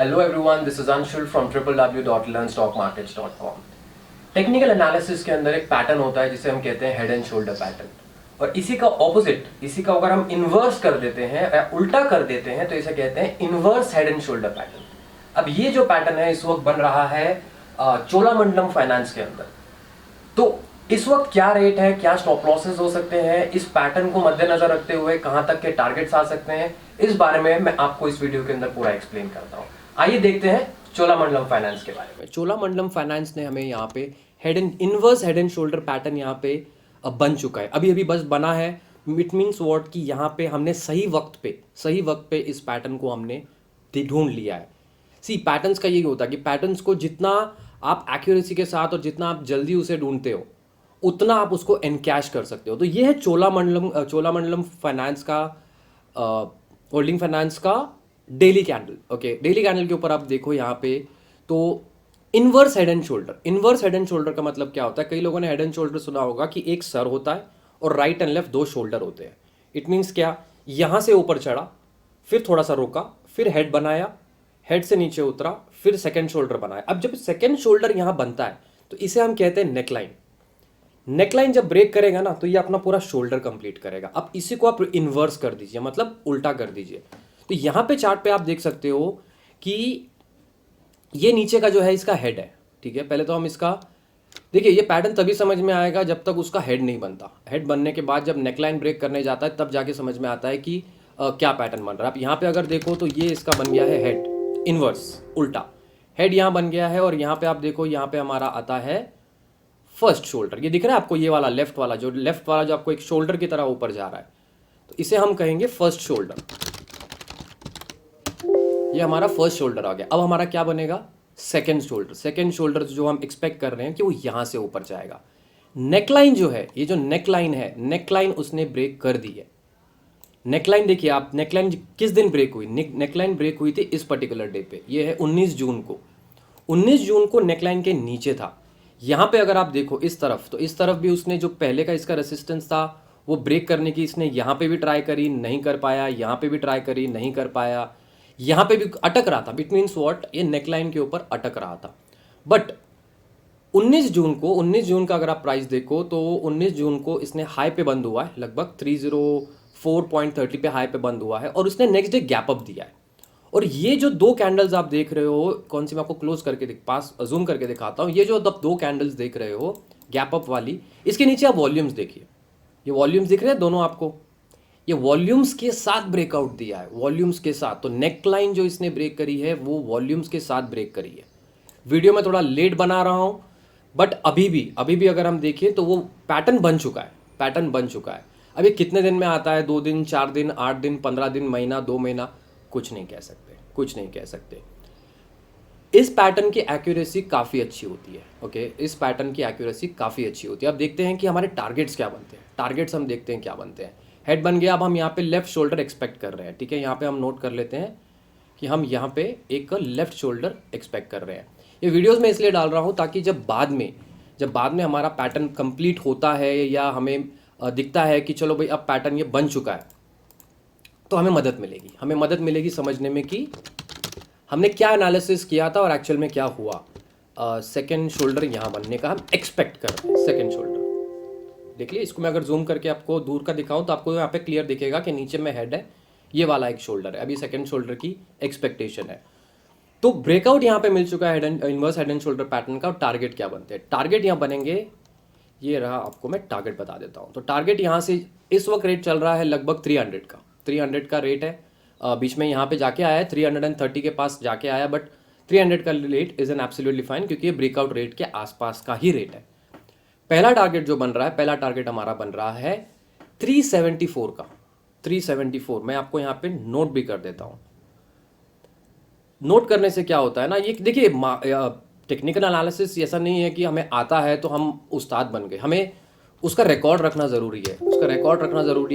Hello everyone, this is Anshul from www.learnstockmarkets.com। Technical analysis के अंदर एक पैटर्न होता है जिसे हम कहते हैं हेड एंड शोल्डर पैटर्न, और इसी का ऑपोजिट, इसी का अगर हम इन्वर्स कर देते हैं या उल्टा कर देते हैं तो इसे कहते हैं inverse head and shoulder pattern. अब ये जो पैटर्न है इस वक्त बन रहा है चोलामंडलम फाइनेंस के अंदर। तो इस वक्त क्या रेट है, क्या स्टॉप लॉसेस हो सकते हैं, इस पैटर्न को मद्देनजर रखते हुए कहां तक के टारगेट्स आ सकते हैं, इस बारे में मैं आपको इस वीडियो के अंदर पूरा एक्सप्लेन करता हूं। आइए देखते हैं चोलामंडलम फाइनेंस के बारे में। चोलामंडलम फाइनेंस ने हमें यहाँ पे inverse head and shoulder pattern यहाँ पे बन चुका है, अभी अभी बस बना है। इट मीन्स व्हाट कि यहाँ पे हमने सही वक्त पे इस पैटर्न को हमने ढूंढ लिया है। सी पैटर्न्स का यही होता है कि पैटर्न्स को जितना आप एक्यूरेसी के साथ और जितना आप जल्दी उसे ढूंढते हो उतना आप उसको एनकैश कर सकते हो। तो ये है चोलामंडलम फाइनेंस का होल्डिंग फाइनेंस का daily candle. Okay, daily candle के ऊपर आप देखो यहाँ पे तो इनवर्स हेड एंड शोल्डर का मतलब क्या होता है? कई लोगों ने हेड एंड शोल्डर सुना होगा कि एक सर होता है और राइट एंड लेफ्ट दो शोल्डर होते हैं। इट मीन्स क्या, यहाँ से ऊपर चढ़ा, फिर थोड़ा सा रुका, फिर हेड बनाया, हेड से नीचे उतरा, फिर सेकेंड शोल्डर बनाया। अब जब सेकेंड शोल्डर यहाँ बनता है तो इसे हम कहते हैं नेकलाइन। नेकलाइन जब ब्रेक करेगा ना तो ये अपना पूरा शोल्डर कंप्लीट करेगा। अब इसी को आप इन्वर्स कर दीजिए, मतलब उल्टा कर दीजिए। तो यहां पे चार्ट पे आप देख सकते हो कि ये नीचे का जो है इसका हेड है। ठीक है, पहले तो हम इसका देखिए, ये पैटर्न तभी समझ में आएगा जब तक उसका हेड नहीं बनता। हेड बनने के बाद जब नेकलाइन ब्रेक करने जाता है तब जाके समझ में आता है कि क्या पैटर्न बन रहा है। आप यहाँ पे अगर देखो तो ये इसका बन गया है हेड, इन्वर्स उल्टा हेड यहाँ बन गया है। और यहाँ पे आप देखो, यहाँ पे हमारा आता है फर्स्ट शोल्डर। ये दिख रहा है आपको, ये वाला लेफ्ट वाला जो आपको एक शोल्डर की तरह ऊपर जा रहा है, तो इसे हम कहेंगे फर्स्ट शोल्डर। ये हमारा फर्स्ट शोल्डर आ गया। अब हमारा क्या बनेगा? सेकेंड शोल्डर जो हम एक्सपेक्ट कर रहे हैं कि वो यहां से ऊपर जाएगा। नेकलाइन जो है, ये जो नेकलाइन है, नेकलाइन उसने ब्रेक कर दी है। नेकलाइन देखिए आप, नेकलाइन किस दिन ब्रेक हुई? नेकलाइन ब्रेक हुई थी इस पर्टिकुलर डे पे, ये है 19 जून को। 19 जून को नेकलाइन के नीचे था। यहाँ पे अगर आप देखो इस तरफ, तो इस तरफ भी उसने जो पहले का इसका रेसिस्टेंस था वो ब्रेक करने की इसने यहाँ पे भी ट्राई करी, नहीं कर पाया, यहाँ पे भी ट्राई करी, नहीं कर पाया, यहाँ पे भी अटक रहा था। इट मीन्स व्हाट, ये नेकलाइन के ऊपर अटक रहा था। बट 19 जून का अगर आप प्राइस देखो तो 19 जून को इसने हाई पे बंद हुआ है, लगभग 304.30 पे हाई पे बंद हुआ है, और उसने नेक्स्ट डे गैप अप दिया है। और ये जो दो कैंडल्स आप देख रहे हो, कौन सी मैं आपको क्लोज करके पास जूम करके दिखाता हूँ। ये जो दो कैंडल्स देख रहे हो गैप अप वाली, इसके नीचे आप वॉल्यूम्स देखिए। ये वॉल्यूम्स दिख रहे हैं दोनों आपको, ये वॉल्यूम्स के साथ ब्रेकआउट दिया है, वॉल्यूम्स के साथ। तो नेकलाइन जो इसने ब्रेक करी है वो वॉल्यूम्स के साथ ब्रेक करी है। वीडियो में थोड़ा लेट बना रहा हूँ, बट अभी भी अगर हम देखें तो वो पैटर्न बन चुका है। अभी कितने दिन में आता है? 2 दिन, 4 दिन, 8 दिन, 15 दिन, महीना, 2 महीना, कुछ नहीं कह सकते। इस पैटर्न की एक्यूरेसी काफ़ी अच्छी होती है। ओके, इस पैटर्न की एक्यूरेसी काफ़ी अच्छी होती है। अब देखते हैं कि हमारे टारगेट्स क्या बनते हैं। टारगेट्स हम देखते हैं क्या बनते हैं। हेड बन गया, अब हम यहाँ पे लेफ्ट शोल्डर एक्सपेक्ट कर रहे हैं। ठीक है, यहाँ पे हम नोट कर लेते हैं कि हम यहाँ पे एक लेफ्ट शोल्डर एक्सपेक्ट कर रहे हैं। ये वीडियोस में इसलिए डाल रहा हूँ ताकि जब बाद में हमारा पैटर्न कंप्लीट होता है या हमें दिखता है कि चलो भाई अब पैटर्न ये बन चुका है, तो हमें मदद मिलेगी समझने में कि हमने क्या एनालिसिस किया था और एक्चुअल में क्या हुआ। सेकेंड शोल्डर यहाँ बनने का हम एक्सपेक्ट कर रहे हैं। सेकेंड शोल्डर देख लिया, इसको मैं अगर जूम करके आपको दूर का दिखाऊं तो आपको यहाँ पे क्लियर दिखेगा कि नीचे में हेड है, ये वाला एक शोल्डर है। अभी सेकेंड शोल्डर की एक्सपेक्टेशन है। तो ब्रेकआउट यहाँ पे मिल चुका है inverse head and shoulder pattern का। और टारगेट क्या बनते हैं? टारगेट यहाँ बनेंगे, ये रहा, आपको मैं टारगेट बता देता हूँ। तो टारगेट यहाँ से इस वक्त रेट चल रहा है लगभग 300 का रेट है। बीच में यहाँ पे जाके आया है 330 के पास जाके आया, बट 300 का rate is an absolutely fine, क्योंकि ये ब्रेकआउट रेट के आसपास का ही रेट है। पहला टारगेट हमारा बन रहा है 374 का। 374 मैं आपको यहाँ पे नोट भी कर देता हूँ। नोट करने से क्या होता है ना, ये देखिए, टेक्निकल एनालिसिस ऐसा नहीं है कि हमें आता है तो हम उस्ताद बन गए। हमें उसका रिकॉर्ड रखना ज़रूरी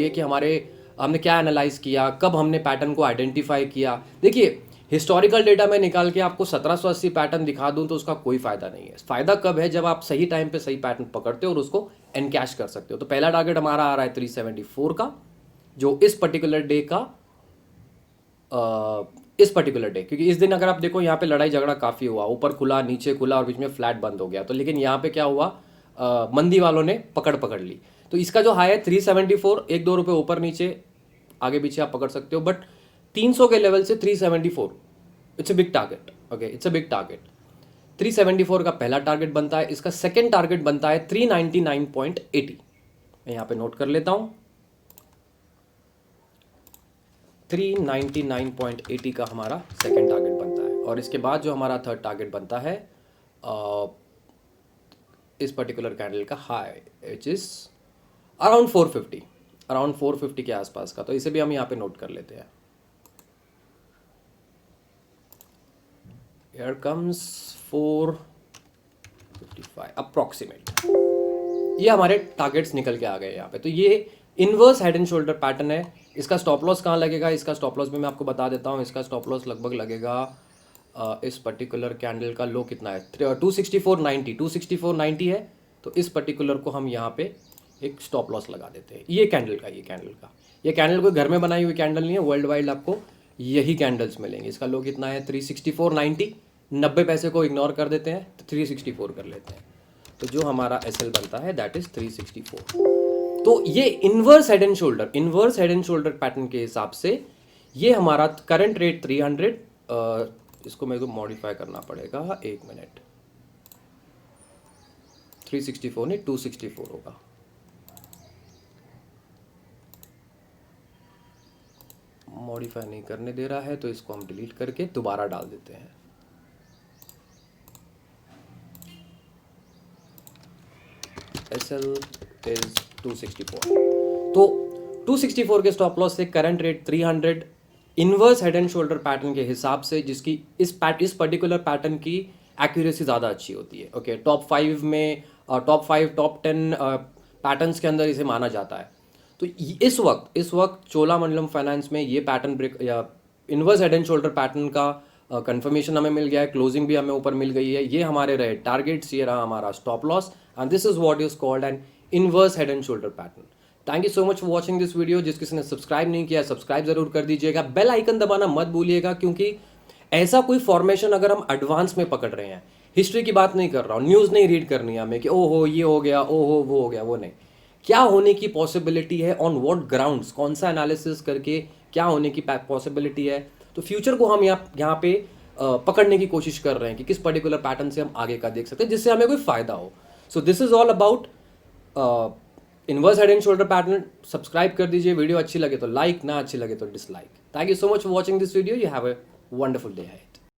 है कि हमने क्या एनालाइज किया, कब हमने पैटर्न को आइडेंटिफाई किया। देखिए, हिस्टोरिकल डेटा में निकाल के आपको 1780 पैटर्न दिखा दूं तो उसका कोई फ़ायदा नहीं है। फ़ायदा कब है? जब आप सही टाइम पे सही पैटर्न पकड़ते हो और उसको एनकैश कर सकते हो। तो पहला टारगेट हमारा आ रहा है 374 का, जो इस पर्टिकुलर डे का इस पर्टिकुलर डे, क्योंकि इस दिन अगर आप देखो यहाँ पे लड़ाई झगड़ा काफ़ी हुआ, ऊपर खुला नीचे खुला और बीच में फ्लैट बंद हो गया, तो लेकिन यहाँ पे क्या हुआ, मंदी वालों ने पकड़ ली। तो इसका जो हाई है 374, 1-2 रुपये ऊपर नीचे आगे पीछे आप पकड़ सकते हो, बट 300 के लेवल से 374 it's a big target. Okay, it's a big target. 374 का पहला टारगेट बनता है, इसका सेकेंड टारगेट बनता है 399.80। मैं यहाँ पे नोट कर लेता हूँ, 399.80 का हमारा सेकेंड टारगेट बनता है। और इसके बाद जो हमारा थर्ड टारगेट बनता है इस पर्टिकुलर कैंडल का high, which is around 450, around 450 के आसपास का। तो इसे भी हम यहाँ पे नोट कर लेते हैं। Here comes 455 approximate. ये हमारे टारगेट्स निकल के आ गए यहाँ पे। तो ये inverse head and shoulder pattern है। इसका स्टॉप लॉस कहाँ लगेगा, इसका स्टॉप लॉस भी मैं आपको बता देता हूँ। इसका स्टॉप लॉस लगभग लगेगा इस पर्टिकुलर कैंडल का लो कितना है, 264.90, 264.90 है। तो इस पर्टिकुलर को हम यहाँ पे एक स्टॉप लॉस लगा देते हैं। ये कैंडल कोई घर में बनाई हुई कैंडल नहीं है, वर्ल्ड वाइड आपको यही कैंडल्स मिलेंगे। इसका लो कितना है 364.90, 90 पैसे को इग्नोर कर देते हैं तो 364 कर लेते हैं। तो जो हमारा एसएल बनता है दैट इज 364। तो ये inverse head and shoulder pattern के हिसाब से ये हमारा करंट रेट 300, इसको मेरे को मॉडिफाई करना पड़ेगा, 1 मिनट, 364 नहीं 264 होगा। मॉडिफाई नहीं करने दे रहा है तो इसको हम डिलीट करके दोबारा डाल देते हैं। SL is 264। तो 264 के स्टॉप लॉस से current rate 300, inverse head and shoulder pattern के हिसाब से, जिसकी इस पर्टिकुलर पैटर्न की एक्यूरेसी ज़्यादा अच्छी होती है। ओके, टॉप 5 में, टॉप 10 पैटर्न्स के अंदर इसे माना जाता है। तो इस वक्त चोलामंडलम फाइनेंस में ये पैटर्न ब्रेक या inverse head and shoulder pattern का कंफर्मेशन हमें मिल गया है, क्लोजिंग भी हमें ऊपर मिल गई है। ये हमारे रहे टारगेट्स, ये रहा हमारा stop loss, and this is what is called an inverse head and shoulder pattern. Thank you so much for watching this video. जिस किसी ने सब्सक्राइब नहीं किया सब्सक्राइब जरूर कर दीजिएगा, बेल आइकन दबाना मत भूलिएगा, क्योंकि ऐसा कोई फॉर्मेशन अगर हम एडवांस में पकड़ रहे हैं, हिस्ट्री की बात नहीं कर रहा हूँ, न्यूज़ नहीं रीड करनी है हमें कि ओहो ये हो गया, ओहो वो हो गया, वो नहीं। क्या होने की पॉसिबिलिटी है, ऑन व्हाट ग्राउंड्स, कौन सा एनालिसिस करके क्या होने की पॉसिबिलिटी है, तो फ्यूचर को हम यहाँ पे पकड़ने की कोशिश कर रहे हैं कि किस पर्टिकुलर पैटर्न से हम आगे का देख सकते हैं जिससे हमें कोई फायदा हो। So this is all about inverse head and shoulder pattern. Subscribe कर दीजिए, वीडियो अच्छी लगे तो लाइक, ना अच्छी लगे तो dislike. Thank you so much for watching this video. You have a wonderful day ahead.